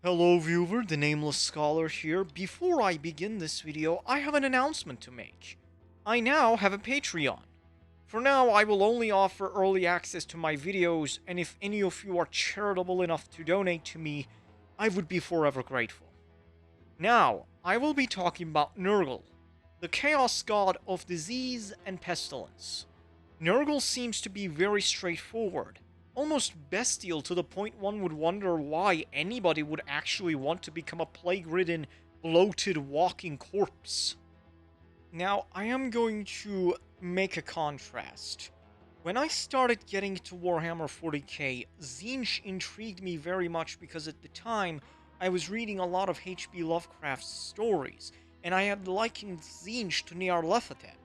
Hello viewer, the Nameless Scholar here. Before I begin this video, I have an announcement to make. I now have a Patreon. For now, I will only offer early access to my videos, and if any of you are charitable enough to donate to me, I would be forever grateful. Now, I will be talking about Nurgle, the chaos god of disease and pestilence. Nurgle seems to be very straightforward, almost bestial to the point one would wonder why anybody would actually want to become a plague-ridden, bloated walking corpse. Now, I am going to make a contrast. When I started getting into Warhammer 40k, Tzeentch intrigued me very much because at the time, I was reading a lot of H.P. Lovecraft's stories, and I had likened Tzeentch to Nyarlathotep.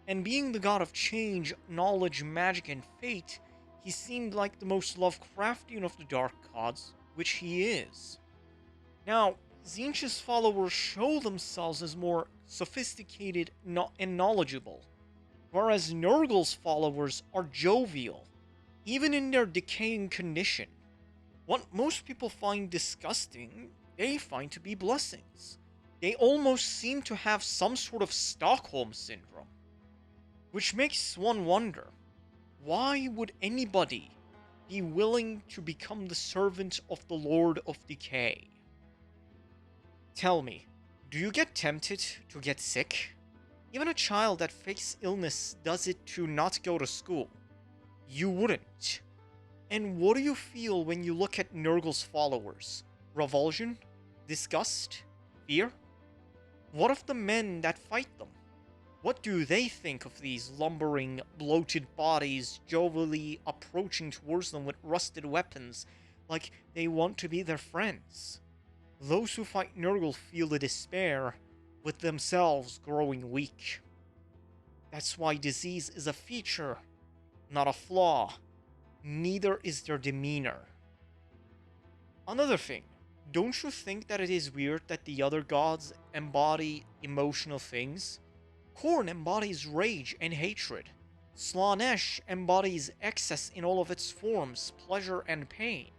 And being the god of change, knowledge, magic, and fate, he seemed like the most Lovecraftian of the dark gods, which he is. Now, Tzeentch's followers show themselves as more sophisticated and knowledgeable, whereas Nurgle's followers are jovial, even in their decaying condition. What most people find disgusting, they find to be blessings. They almost seem to have some sort of Stockholm syndrome. Which makes one wonder, why would anybody be willing to become the servant of the Lord of Decay? Tell me, do you get tempted to get sick? Even a child that fakes illness does it to not go to school. You wouldn't. And what do you feel when you look at Nurgle's followers? Revulsion? Disgust? Fear? What of the men that fight them? What do they think of these lumbering, bloated bodies jovially approaching towards them with rusted weapons, like they want to be their friends? Those who fight Nurgle feel the despair, with themselves growing weak. That's why disease is a feature, not a flaw. Neither is their demeanor. Another thing, don't you think that it is weird that the other gods embody emotional things? Khorne embodies rage and hatred. Slaanesh embodies excess in all of its forms, pleasure and pain.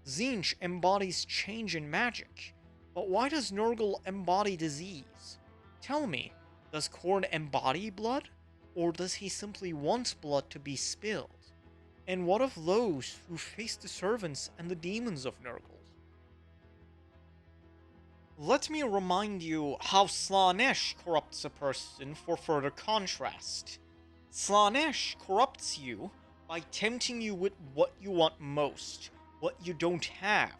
Tzeentch embodies change and magic. But why does Nurgle embody disease? Tell me, does Khorne embody blood? Or does he simply want blood to be spilled? And what of those who face the servants and the demons of Nurgle? Let me remind you how Slaanesh corrupts a person for further contrast. Slaanesh corrupts you by tempting you with what you want most, what you don't have,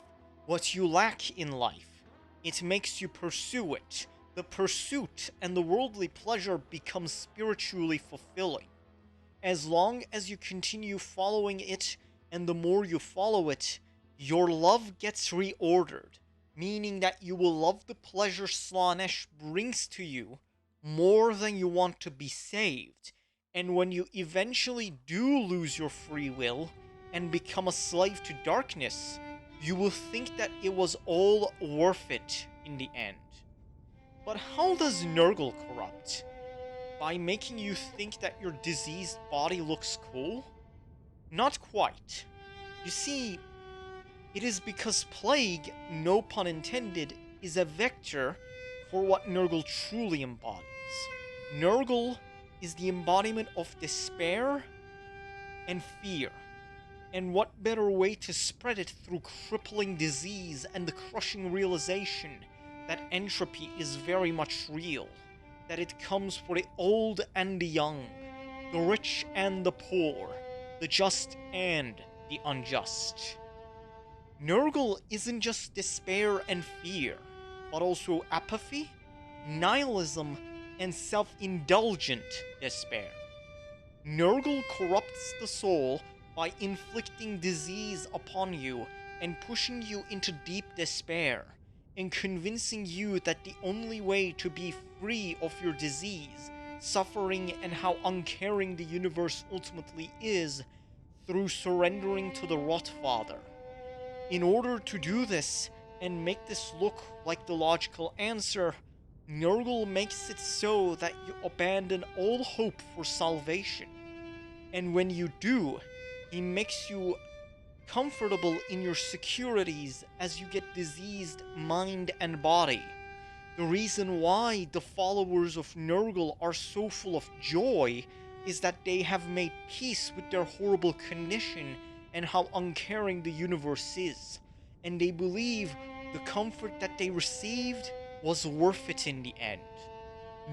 what you lack in life. It makes you pursue it. The pursuit and the worldly pleasure become spiritually fulfilling. As long as you continue following it, and the more you follow it, your love gets reordered, meaning that you will love the pleasure Slaanesh brings to you more than you want to be saved, and when you eventually do lose your free will and become a slave to darkness, you will think that it was all worth it in the end. But how does Nurgle corrupt? By making you think that your diseased body looks cool? Not quite. You see, it is because plague, no pun intended, is a vector for what Nurgle truly embodies. Nurgle is the embodiment of despair and fear. And what better way to spread it through crippling disease and the crushing realization that entropy is very much real, that it comes for the old and the young, the rich and the poor, the just and the unjust. Nurgle isn't just despair and fear, but also apathy, nihilism, and self-indulgent despair. Nurgle corrupts the soul by inflicting disease upon you and pushing you into deep despair, and convincing you that the only way to be free of your disease, suffering, and how uncaring the universe ultimately is, through surrendering to the Rotfather. In order to do this, and make this look like the logical answer, Nurgle makes it so that you abandon all hope for salvation. And when you do, he makes you comfortable in your securities as you get diseased mind and body. The reason why the followers of Nurgle are so full of joy is that they have made peace with their horrible condition and how uncaring the universe is, and they believe the comfort that they received was worth it in the end.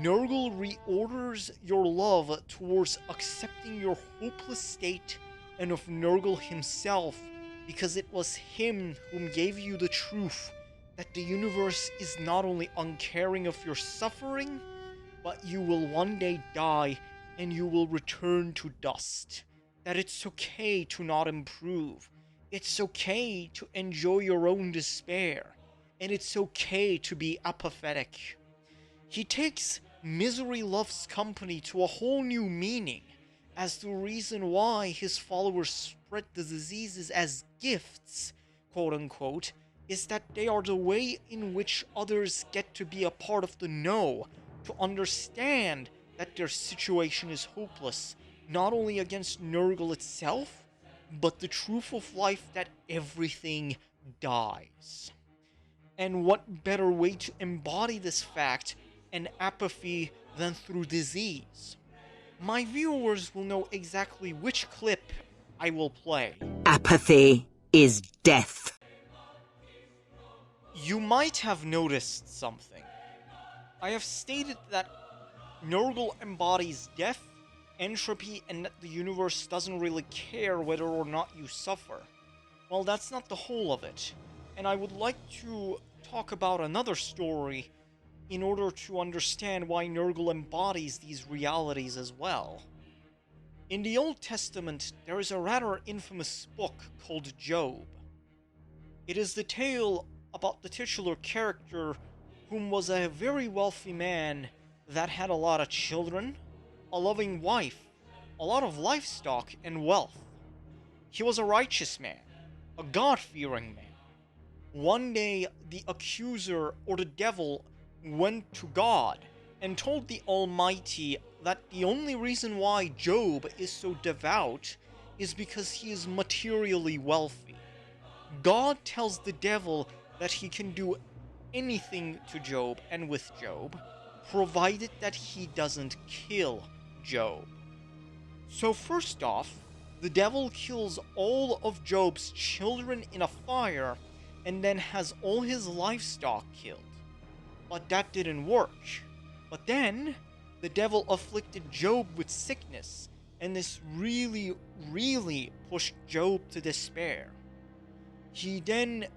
Nurgle reorders your love towards accepting your hopeless state and of Nurgle himself, because it was him whom gave you the truth that the universe is not only uncaring of your suffering, but you will one day die and you will return to dust. That it's okay to not improve. It's okay to enjoy your own despair. And it's okay to be apathetic. He takes misery loves company to a whole new meaning, as the reason why his followers spread the diseases as gifts, quote unquote, is that they are the way in which others get to be a part of the know, to understand that their situation is hopeless, not only against Nurgle itself, but the truth of life that everything dies. And what better way to embody this fact and apathy than through disease? My viewers will know exactly which clip I will play. Apathy is death. You might have noticed something. I have stated that Nurgle embodies death, entropy, and that the universe doesn't really care whether or not you suffer. Well, that's not the whole of it, and I would like to talk about another story in order to understand why Nurgle embodies these realities as well. In the Old Testament, there is a rather infamous book called Job. It is the tale about the titular character whom was a very wealthy man that had a lot of children, a loving wife, a lot of livestock, and wealth. He was a righteous man, a God-fearing man. One day, the accuser, or the devil, went to God and told the Almighty that the only reason why Job is so devout is because he is materially wealthy. God tells the devil that he can do anything to Job and with Job, provided that he doesn't kill Job. So first off, the devil kills all of Job's children in a fire and then has all his livestock killed. But that didn't work. But then, the devil afflicted Job with sickness, and this really pushed Job to despair. He then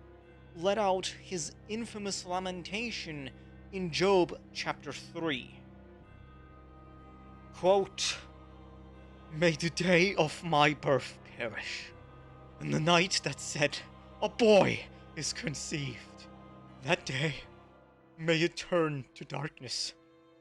let out his infamous lamentation in Job chapter 3. Quote, "May the day of my birth perish, and the night that said, a boy is conceived. That day, may it turn to darkness.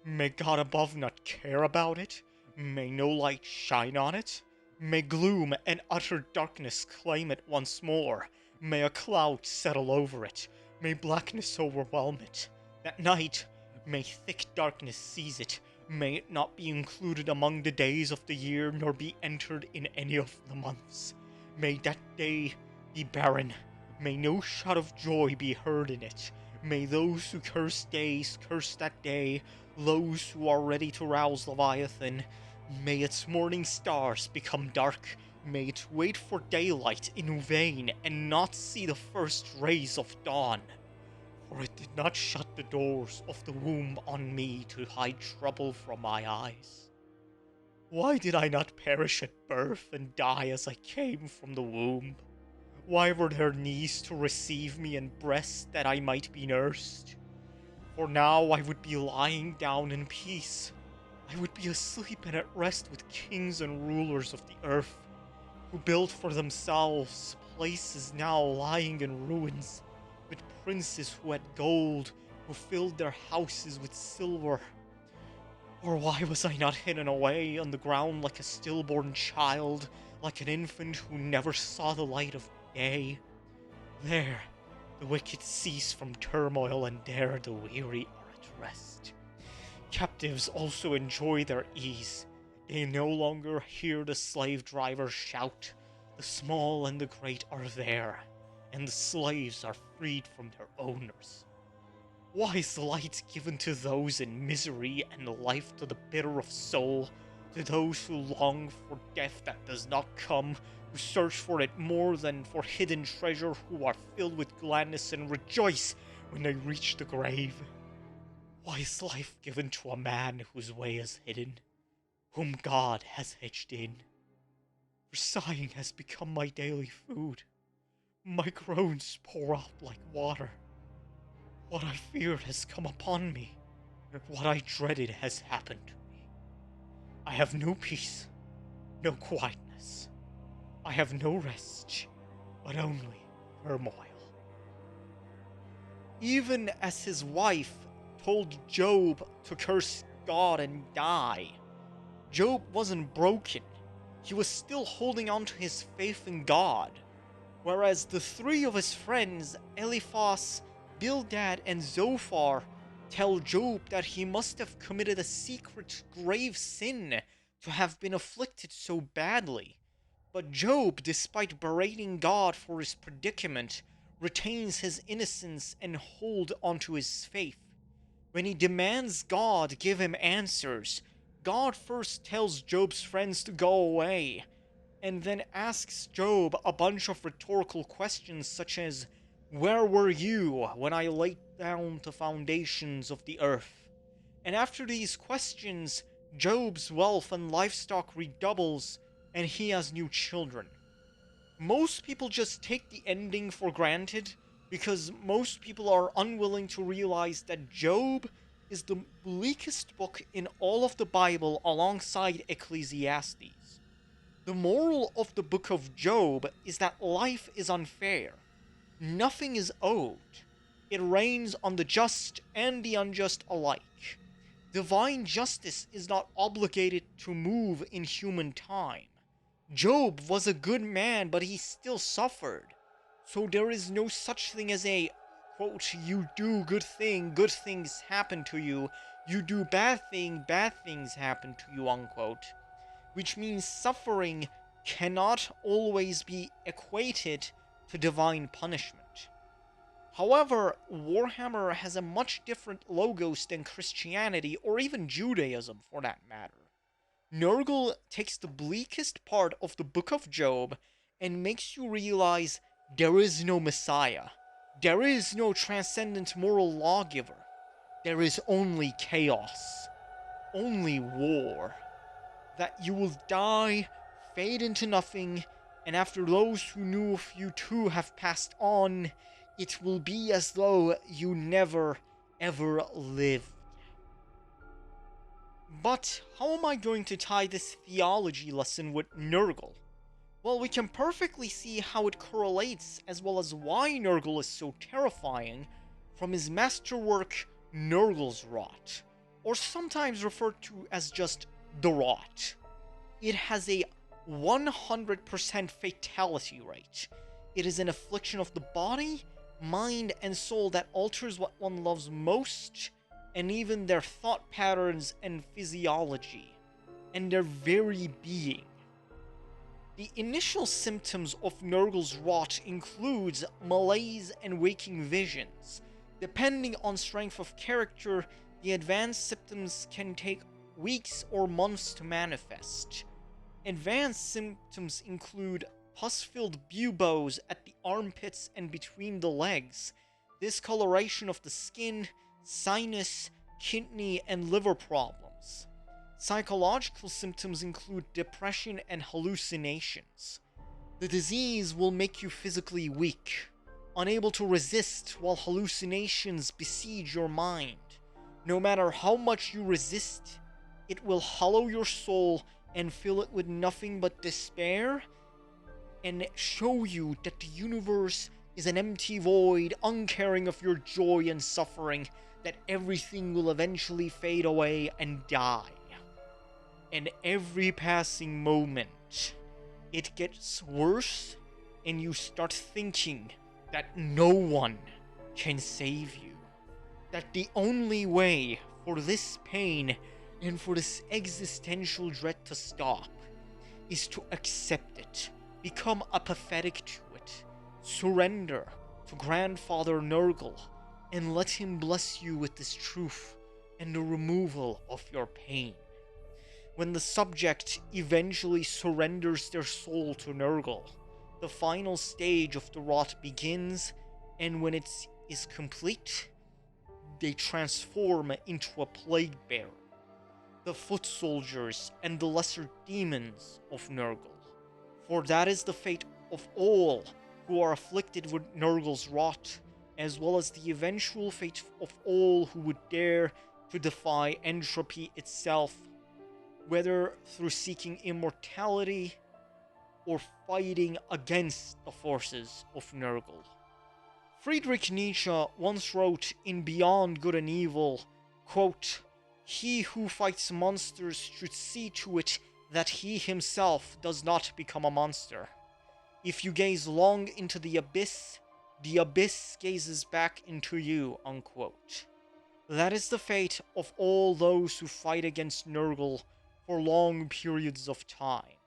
May God above not care about it. May no light shine on it. May gloom and utter darkness claim it once more. May a cloud settle over it. May blackness overwhelm it. That night, may thick darkness seize it. May it not be included among the days of the year, nor be entered in any of the months. May that day be barren. May no shout of joy be heard in it. May those who curse days curse that day, those who are ready to rouse Leviathan. May its morning stars become dark. May it wait for daylight in vain and not see the first rays of dawn. For it did not shut the doors of the womb on me to hide trouble from my eyes. Why did I not perish at birth and die as I came from the womb? Why were there knees to receive me and breasts that I might be nursed? For now I would be lying down in peace. I would be asleep and at rest with kings and rulers of the earth, who built for themselves places now lying in ruins, with princes who had gold, who filled their houses with silver. Or why was I not hidden away on the ground like a stillborn child, like an infant who never saw the light of day? There, the wicked cease from turmoil, and there the weary are at rest. Captives also enjoy their ease. They no longer hear the slave drivers shout. The small and the great are there, and the slaves are freed from their owners. Why is light given to those in misery, and life to the bitter of soul, to those who long for death that does not come, who search for it more than for hidden treasure, who are filled with gladness and rejoice when they reach the grave? Why is life given to a man whose way is hidden, whom God has hedged in? For sighing has become my daily food. My groans pour out like water. What I feared has come upon me. What I dreaded has happened to me. I have no peace, no quietness. I have no rest, but only turmoil. Even as his wife told Job to curse God and die, Job wasn't broken. He was still holding on to his faith in God. Whereas the three of his friends, Eliphaz, Bildad, and Zophar, tell Job that he must have committed a secret grave sin to have been afflicted so badly. But Job, despite berating God for his predicament, retains his innocence and holds onto his faith. When he demands God give him answers, God first tells Job's friends to go away, and then asks Job a bunch of rhetorical questions such as, "Where were you when I laid down the foundations of the earth?" And after these questions, Job's wealth and livestock redoubles, and he has new children. Most people just take the ending for granted, because most people are unwilling to realize that Job is the bleakest book in all of the Bible alongside Ecclesiastes. The moral of the book of Job is that life is unfair. Nothing is owed. It rains on the just and the unjust alike. Divine justice is not obligated to move in human time. Job was a good man, but he still suffered. So there is no such thing as a, quote, you do good thing, good things happen to you. You do bad thing, bad things happen to you, unquote. Which means suffering cannot always be equated to divine punishment. However, Warhammer has a much different logos than Christianity, or even Judaism for that matter. Nurgle takes the bleakest part of the Book of Job and makes you realize there is no Messiah. There is no transcendent moral lawgiver. There is only chaos. Only war. That you will die, fade into nothing, and after those who knew of you too have passed on, it will be as though you never, ever lived. But how am I going to tie this theology lesson with Nurgle? Well, we can perfectly see how it correlates, as well as why Nurgle is so terrifying, from his masterwork, Nurgle's Rot, or sometimes referred to as just the Rot. It has a 100% fatality rate. It is an affliction of the body, mind, and soul that alters what one loves most, and even their thought patterns and physiology, and their very being. The initial symptoms of Nurgle's Rot includes malaise and waking visions. Depending on strength of character, the advanced symptoms can take weeks or months to manifest. Advanced symptoms include pus-filled buboes at the armpits and between the legs, discoloration of the skin, sinus, kidney, and liver problems. Psychological symptoms include depression and hallucinations. The disease will make you physically weak, unable to resist while hallucinations besiege your mind. No matter how much you resist, it will hollow your soul and fill it with nothing but despair, and show you that the universe is an empty void, uncaring of your joy and suffering, that everything will eventually fade away and die. And every passing moment, it gets worse, and you start thinking that no one can save you. That the only way for this pain and for this existential dread to stop is to accept it, Become apathetic to it. Surrender to Grandfather Nurgle, and let him bless you with this truth and the removal of your pain. When the subject eventually surrenders their soul to Nurgle, the final stage of the rot begins, and when it is complete, they transform into a plague bearer, the foot soldiers and the lesser demons of Nurgle. For that is the fate of all who are afflicted with Nurgle's rot, as well as the eventual fate of all who would dare to defy entropy itself, whether through seeking immortality or fighting against the forces of Nurgle. Friedrich Nietzsche once wrote in Beyond Good and Evil, quote, "He who fights monsters should see to it that he himself does not become a monster. If you gaze long into the abyss gazes back into you," unquote. That is the fate of all those who fight against Nurgle for long periods of time.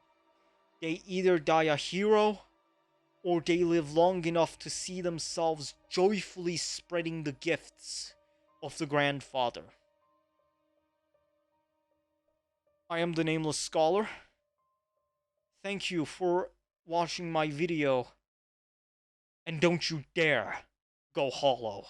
They either die a hero, or they live long enough to see themselves joyfully spreading the gifts of the Grandfather. I am the Nameless Scholar. Thank you for watching my video, and don't you dare go hollow.